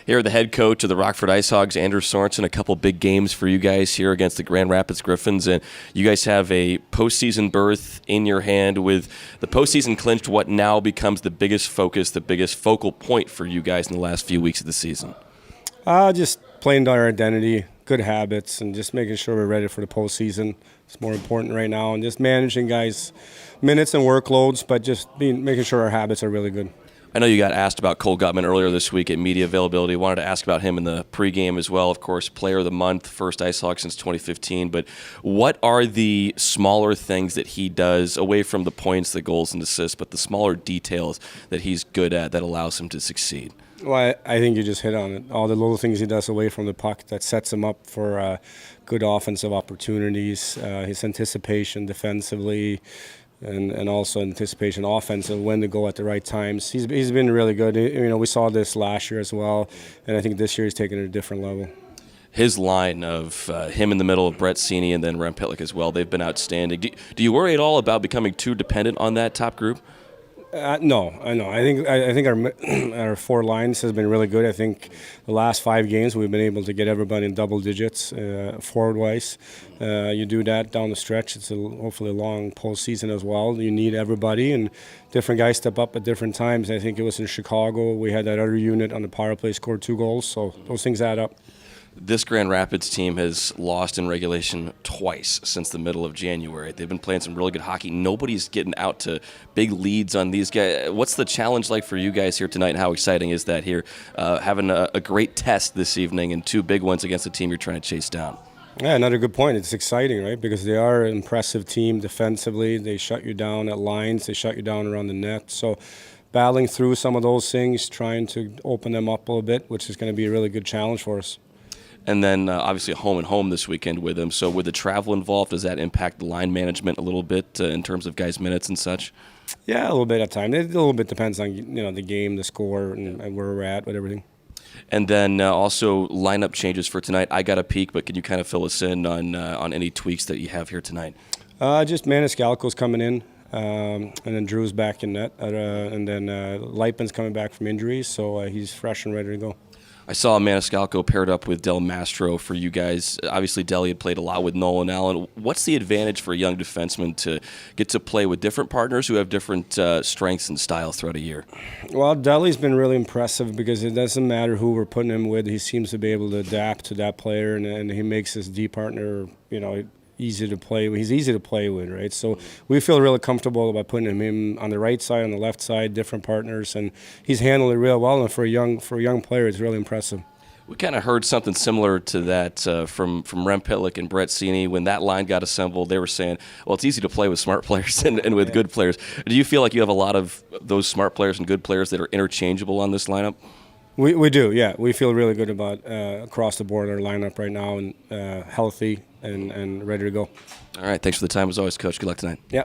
Here, the head coach of the Rockford Ice Hogs, Andrew Sorensen, a couple big games for you guys here against the Grand Rapids Griffins, and you guys have a postseason berth in your hand with the postseason clinched, what now becomes the biggest focus, the biggest focal point for you guys in the last few weeks of the season? Just playing to our identity, good habits, and just making sure we're ready for the postseason. It's more important right now, and just managing guys' minutes and workloads, but just making sure our habits are really good. I know you got asked about Cole Gutman earlier this week at media availability. Wanted to ask about him in the pregame as well. Of course, Player of the Month, first Ice Hog since 2015. But what are the smaller things that he does, away from the points, the goals, and assists, but the smaller details that he's good at that allows him to succeed? Well, I think you just hit on it. All the little things he does away from the puck that sets him up for good offensive opportunities, his anticipation defensively, and also anticipation offensive, when to go at the right times. He's been really good. We saw this last year as well, and I think this year he's taken it to a different level. His line of him in the middle of Brett Seney and then Rem Pitlick as well, they've been outstanding. Do you worry at all about becoming too dependent on that top group? No, I know. I think our four lines has been really good. I think the last 5 games we've been able to get everybody in double digits forward-wise. You do that down the stretch. It's hopefully a long postseason as well. You need everybody, and different guys step up at different times. I think it was in Chicago. We had that other unit on the power play scored 2 goals, so those things add up. This Grand Rapids team has lost in regulation twice since the middle of January. They've been playing some really good hockey. Nobody's getting out to big leads on these guys. What's the challenge like for you guys here tonight, and how exciting is that here? Having a great test this evening and 2 big ones against a team you're trying to chase down. Yeah, another good point. It's exciting, right? Because they are an impressive team defensively. They shut you down at lines. They shut you down around the net. So battling through some of those things, trying to open them up a little bit, which is going to be a really good challenge for us. And then obviously home and home this weekend with them. So with the travel involved, does that impact the line management a little bit in terms of guys' minutes and such? Yeah, a little bit at times. It a little bit depends on the game, the score, and where we're at with everything. And then also lineup changes for tonight. I got a peek, but can you kind of fill us in on any tweaks that you have here tonight? Just Maniscalco's coming in, and then Drew's back in net, and then Lipin's coming back from injuries, so he's fresh and ready to go. I saw Maniscalco paired up with Del Mastro for you guys. Obviously, Deli had played a lot with Nolan Allen. What's the advantage for a young defenseman to get to play with different partners who have different strengths and styles throughout a year? Well, Deli's been really impressive because it doesn't matter who we're putting him with. He seems to be able to adapt to that player, and he makes his D partner, easy to play with. He's easy to play with, right? So we feel really comfortable about putting him on the right side, on the left side, different partners, and he's handled it real well. And for a young player, it's really impressive. We kind of heard something similar to that from Rem Pitlick and Brett Seney. When that line got assembled, they were saying, well, it's easy to play with smart players and with good players. Do you feel like you have a lot of those smart players and good players that are interchangeable on this lineup? We do, yeah. We feel really good about across the board our lineup right now, and healthy and ready to go. All right, thanks for the time as always, Coach. Good luck tonight. Yeah.